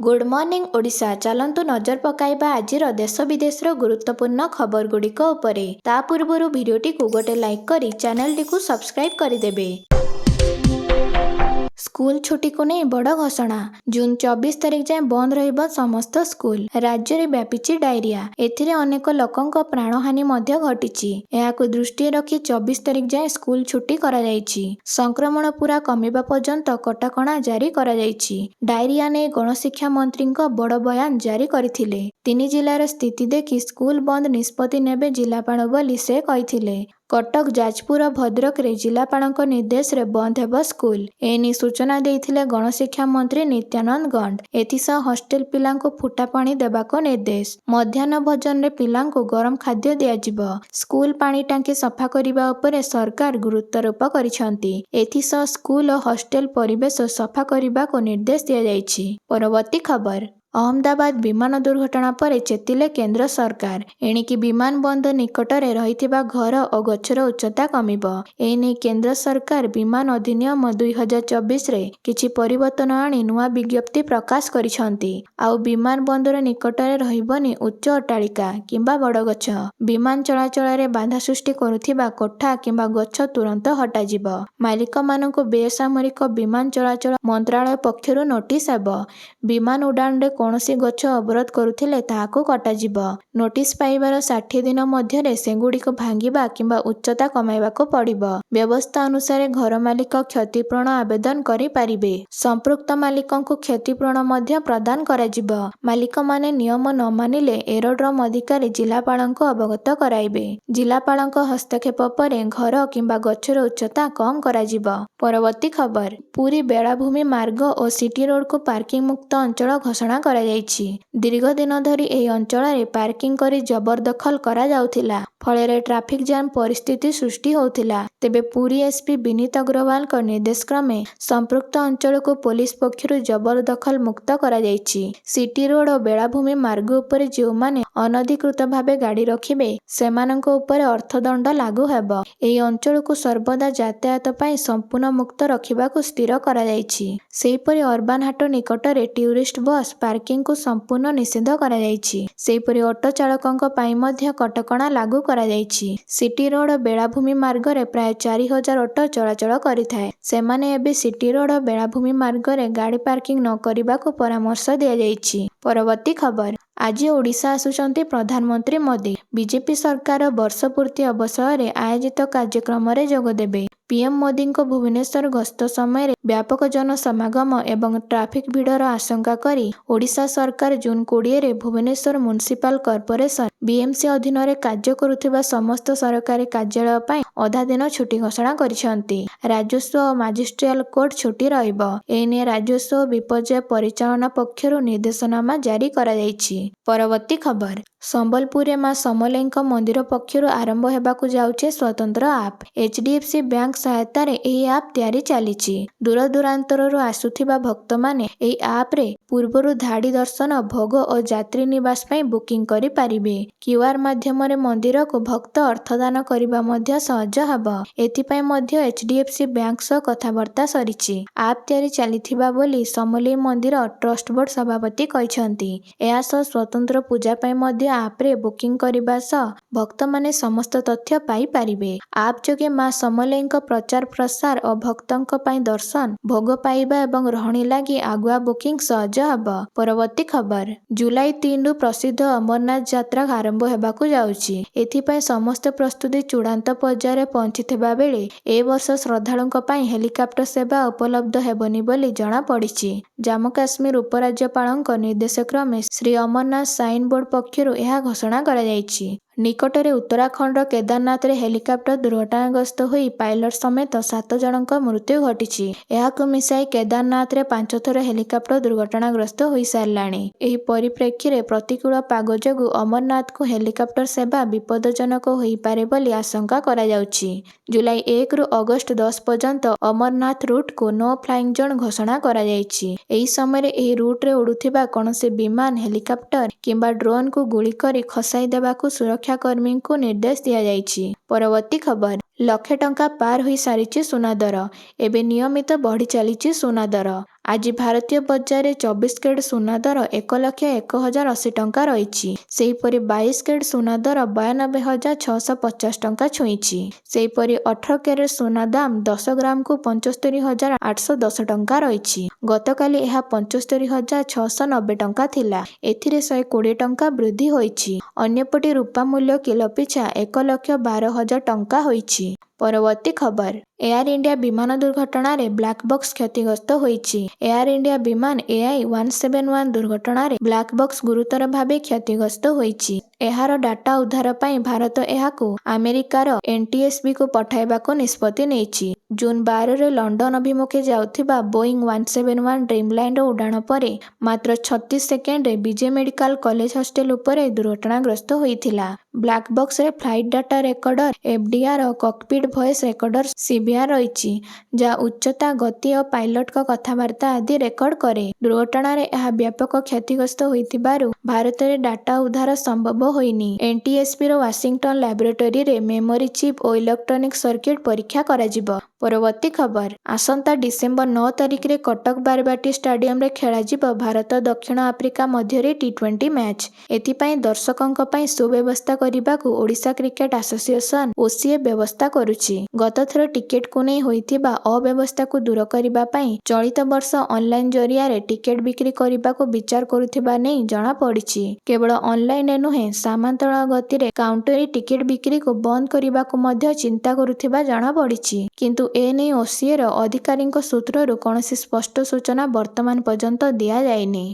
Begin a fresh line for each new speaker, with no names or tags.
Good morning Odisha चलंतु नजर पकाइबा आजिर देश विदेशर गुरुत्वपूर्ण खबर गुड़िक उपरे। ता पूर्वरु भिडियोटी को गोटे लाइक करी चैनलटी को सब्सक्राइब करदेबे। स्कूल छुट्टी को नहीं बड़ घोषणा। जून 24 तारिख जाए बंद रहिबो समस्त स्कूल। राज्य में व्यापीची डायरिया। एथिरे अनेक लोकंक प्राणहानि मध्य घटिची। एहाकु दृष्टि रखी 24 तारिख जाए स्कूल छुट्टी करा जायछि। संक्रमण पूरा कमिबा पर्यंत कटकणा जारी करा जायछि। डायरिया ने गणशिक्षा मंत्री बड़ बयान जारी करथिले। तीन जिलार स्थिति देखि स्कूल बंद निष्पत्ति नेबे जिलापाल बोली से कहिथिले। कटक जाजपुर भद्रक रे जिलापालक निर्देश रे बंद हेबो स्कूल। एनी सूचना देइथिले गणशिक्षा मंत्री नित्यानंद गंड। एथिसह हॉस्टेल पिलांको फुटा पानी देबाको निर्देश। मध्याह्न भोजन रे पिलांको गरम खाद्य दियाजिबो। स्कूल पानी टांकी सफा करिबा उपरे सरकार गुरुत्वारोप करिसंती। एथिसह स्कूल और हॉस्टेल परिवेश सफा करिबाको निर्देश दिया जायछि। परवर्ती खबर। अहमदाबाद विमान दुर्घटना पर चेतिले केंद्र सरकार। एणिकी विमान बंदर निकटरे रहिथिबा घर और गछर उच्चता कमिबो। एने केंद्र सरकार विमान अधिनियम 2024 रे किछि परिवर्तन आनी नुआ विज्ञप्ति प्रकाश करिसंती। आउ विमान बंदर निकटरे रहिबनी उच्च अट्टालिका किंबा बड़ गछ। विमान चलाचल रे बाधा सृष्टि करुथिबा कोठा किंबा गछ तुरंत हटाजिबो। मालिक मानकु बेसामरिक विमान चलाचल मंत्रालय पक्षरु नोटिस हेबो। विमान उड़ान रे कौनसी गछ अवरोध करुथिले ताहाको कटाजिबो। नोटिस पाइबार 60 दिन मध्यरे सेगुड़िक भांगिबा किंबा उच्चता कमाइबाको पड़िबो। व्यवस्था अनुसार घर मालिक क्षतिपूरण आवेदन करि पारिबे। संपृक्त मालिकंकु क्षतिपूरण मध्य प्रदान कराजिबो। मालिक माने नियम न मानिले एरोड्रम अधिकारी जिलापालंको अवगत कराइबे। जिलापालंक हस्तक्षेप परे घर किंबा गछर उच्चता कम कराजिबो। परवर्ती खबर। पुरी बेलाभूमि मार्ग और सिटी रोड को पार्किंग मुक्त अंचल घोषणा करा जायछि। दीर्घ दिन धरी एही अंचल रे पार्किंग करी जबरदखल करा जाउथिला। फଳରେ ट्राफिक जाम परिस्थिति सृष्टि होउथिला। तेबे पुरी एसपी विनीत अग्रवाल को निर्देश क्रमे संपृक्त अंचल को पुलिस पक्षरु जबरदखल मुक्त करा जायछि। सिटी रोड और बेलाभूमि मार्ग उपरे जो माने अनधिकृत भावे गाड़ी रखिबे सेमानक उपरे अर्थदंड लागू हेबो। एही अंचल को सर्वदा यातायात पई संपूर्ण मुक्त रखिबाकू स्थिर करा जायछि। सेहीपरि अर्बान हाट निकटरे टूरिस्ट बस पार्किंग को संपूर्ण निषेध करा जायछि। सेहीपरि ऑटो चालकंक पई मध्य कटकणा लागू करा जायछि। सिटी रोड बेलाभूमि मार्ग रे प्राय 4000 ऑटो चलाचल करिथाय। सेमाने एबे सिटी रोड बेलाभूमि मार्ग रे गाड़ी पार्किंग न करिबाकू परामर्श दिया जायछि। परवर्ती खबर। आज ओडिशा आसुचंती प्रधानमंत्री मोदी। बीजेपी सरकार वर्ष पूर्ति अवसर रे आयोजित कार्यक्रम रे जोग देबे। पीएम मोदी को भुवनेश्वर गस्त समय व्यापक जनसमागम एवं ट्राफिक भिड़र आशंका करी ओडिशा सरकार जून 20 रे भुवनेश्वर म्युनिसिपल कॉर्पोरेशन बीएमसी अधीन रे कार्य करुथिबा समस्त सरकारी कार्यालय पई अधा दिन छुट्टी घोषणा करिसंती। राजस्व और मजिस्ट्रियल कोर्ट छुट्टी रहिबो। एने राजस्व और विपर्यय परिचालना पक्षरु निर्देशनामा जारी करा जायछि। परवर्ती खबर। संबलपुर मां समलेईक मंदिर पक्षरु आरंभ हेबाकू जाउछे स्वतंत्र आप। एचडीएफसी बैंक सहायता रे एही आप तैयारी चलीछि। दूर दूरांतरରୁ आसुथिबा भक्त माने एही आप रे पूर्वरु धाड़ी दर्शन भोग और यात्री निवास पई बुकिंग करि पारिबे। क्यूआर माध्यम रे मंदिर को भक्त अर्थदान करिबा मध्य सहज हबो। एथि पई मध्य एचडीएफसी बैंक सह कथाबार्ता सरिछि। आप तैयारी चलीथिबा बोली समलेई मंदिर ट्रस्ट बोर्ड सभापति कहिसंती। एहा सह स्वतंत्र पूजा पई मध्य आप रे बुकिंग करिबा सह भक्त माने समस्त तथ्य पाई पारिबे। आप जोगे मां समलेईक प्रचार प्रसार और भक्तंक पई दर्शन भोग पाइबा एवं रहणी लागि आगुआ बुकिंग सहज हबो। परवर्ती खबर। जुलाई 3 रु प्रसिद्ध अमरनाथ यात्रा आरंभ हेबाकू जाउछि। एथि पई समस्त प्रस्तुति चूड़ांत पर्याय रे पहुंचिथिबा बेले ए वर्ष श्रद्धालुंक पई हेलिकॉप्टर सेवा उपलब्ध हेबनी बोली जणा पड़िछि। जम्मू काश्मीर उपराज्यपालंक निर्देश क्रमे श्री अमरनाथ साइन बोर्ड पक्षरु एहा घोषणा करा जायछि। निकटरे उत्तराखंड केदारनाथ रे हेलिकॉप्टर दुर्घटनाग्रस्त होई पायलट समेत 7 जनक मृत्यु घटिछि। एहाकु मिसाई केदारनाथ रे 5 थर हेलिकॉप्टर दुर्घटनाग्रस्त होई सारलाणी। एही परिप्रेक्षी रे प्रतिकूल पाग जोगु अमरनाथ को हेलिकॉप्टर सेवा विपदजनक होई पारे बोली आशंका करा जाउछि। जुलाई 1 रु अगस्त 10 पर्यंत अमरनाथ रूट को नो फ्लाइंग जोन घोषणा करा जायछि। एही समय एही रूट रे उडुथिबा कोनोसी विमान हेलिकॉप्टर किंबा ड्रोन को गुली करी खसाई देबाकू सुरक्षा कर्मी को निर्देश दिया जायछि। परवर्ती खबर। लक्षे टंका पार होई सारिछि सुना दर। एबे नियमित बढ़ी चलीछि सुना दर। ଆଜି ଭାରତୀୟ ବଜାରରେ 24 କ୍ୟାରେଟ୍ ସୁନା ଦର 1,01,080 ଟଙ୍କା ରହିଛି। ସେହିପରି 22 କ୍ୟାରେଟ୍ ସୁନା ଦର 92,650 ଟଙ୍କା ଛୁଇଁଛି। ସେହିପରି 18 କ୍ୟାରେଟ୍ ସୁନା ଦାମ 10 ଗ୍ରାମକୁ 75,810 ଟଙ୍କା ରହିଛି। ଗତକାଲି ଏହା 75,690 ଟଙ୍କା ଥିଲା। ଏଥିରେ 120 ଟଙ୍କା ବୃଦ୍ଧି ହୋଇଛି। ଅନ୍ୟପଟେ ରୂପା ମୂଲ୍ୟ କିଲୋ ପିଛା 1,12,000 ଟଙ୍କା ହୋଇଛି। ପରବର୍ତ୍ତୀ ଖବର। ଏୟାର ଇଣ୍ଡିଆ ବିମାନ ଦୁର୍ଘଟଣାରେ ବ୍ଲାକ୍ ବକ୍ସ କ୍ଷତିଗ୍ରସ୍ତ ହୋଇଛି। ଏୟାର ଇଣ୍ଡିଆ ବିମାନ AI-171 ଦୁର୍ଘଟଣାରେ ବ୍ଲାକ୍ ବକ୍ସ ଗୁରୁତର ଭାବେ କ୍ଷତିଗ୍ରସ୍ତ ହୋଇଛି। ଏହାର ଡାଟା ଉଦ୍ଧାର ପାଇଁ ଭାରତ ଏହାକୁ ଆମେରିକାର NTSBକୁ ପଠାଇବାକୁ ନିଷ୍ପତ୍ତି ନେଇଛି। ଜୁନ୍ 12ରେ ଲଣ୍ଡନ ଅଭିମୁଖେ ଯାଉଥିବା ବୋଇଂ 171 ଡ୍ରିମଲାଇନର ଉଡ଼ାଣ ପରେ ମାତ୍ର 36 ସେକେଣ୍ଡରେ ବିଜେ ମେଡିକାଲ କଲେଜ ହଷ୍ଟେଲ ଉପରେ ଦୁର୍ଘଟଣାଗ୍ରସ୍ତ ହୋଇଥିଲା। ବ୍ଲାକ୍ ବକ୍ସରେ ଫ୍ଲାଇଟ୍ ଡାଟା ରେକର୍ଡର FDR ଓ କକପିଟ୍ ଭଏସ ରେକର୍ଡର CVR ରହିଛି, ଯାହା ଉଚ୍ଚତା, ଗତି ଓ ପାଇଲଟଙ୍କ କଥାବାର୍ତ୍ତା ଆଦି ରେକର୍ଡ କରେ। ଦୁର୍ଘଟଣାରେ ଏହା ବ୍ୟାପକ କ୍ଷତିଗ୍ରସ୍ତ ହୋଇଥିବାରୁ ଭାରତରେ ଡାଟା ଉଦ୍ଧାର ସମ୍ଭବ ହୋଇନି। NTSBର ୱାଶିଂଟନ ଲାବୋରେଟୋରୀରେ ମେମୋରି ଚିପ୍ ଓ ଇଲେକ୍ଟ୍ରୋନିକ୍ ସର୍କିଟ ପରୀକ୍ଷା କରାଯିବ। ପରବର୍ତ୍ତୀ ଖବର। ଆସନ୍ତା ଡିସେମ୍ବର 9 ତାରିଖରେ କଟକ ବାରବାଟୀ ଷ୍ଟାଡିୟମରେ ଖେଳାଯିବ ଭାରତ ଦକ୍ଷିଣ ଆଫ୍ରିକା ମଧ୍ୟରେ T20 ମ୍ୟାଚ୍। ଏଥିପାଇଁ ଦର୍ଶକଙ୍କ ପାଇଁ ସୁବ୍ୟବସ୍ଥା କରିବାକୁ ଓଡ଼ିଶା କ୍ରିକେଟ ଆସୋସିଏସନ OCA ବ୍ୟବସ୍ଥା କରୁଛି। ଗତଥର ଟିକେଟକୁ ନେଇ ହୋଇଥିବା ଅବ୍ୟବସ୍ଥାକୁ ଦୂର କରିବା ପାଇଁ ଚଳିତ ବର୍ଷ ଅନଲାଇନ ଜରିଆରେ ଟିକେଟ ବିକ୍ରି କରିବାକୁ ବିଚାର କରୁଥିବା ନେଇ ଜଣାପଡ଼ିଛି। କେବଳ ଅନଲାଇନରେ ନୁହେଁ, ସମାନ୍ତରାଳ ଗତିରେ କାଉଣ୍ଟରରେ ଟିକେଟ ବିକ୍ରିକୁ ବନ୍ଦ କରିବାକୁ ମଧ୍ୟ ଚିନ୍ତା କରୁଥିବା ଜଣାପଡ଼ିଛି। କିନ୍ତୁ ଏନେଇ OCAର ଅଧିକାରୀଙ୍କ ସୂତ୍ରରୁ କୌଣସି ସ୍ପଷ୍ଟ ସୂଚନା ବର୍ତ୍ତମାନ ପର୍ଯ୍ୟନ୍ତ ଦିଆଯାଇନି।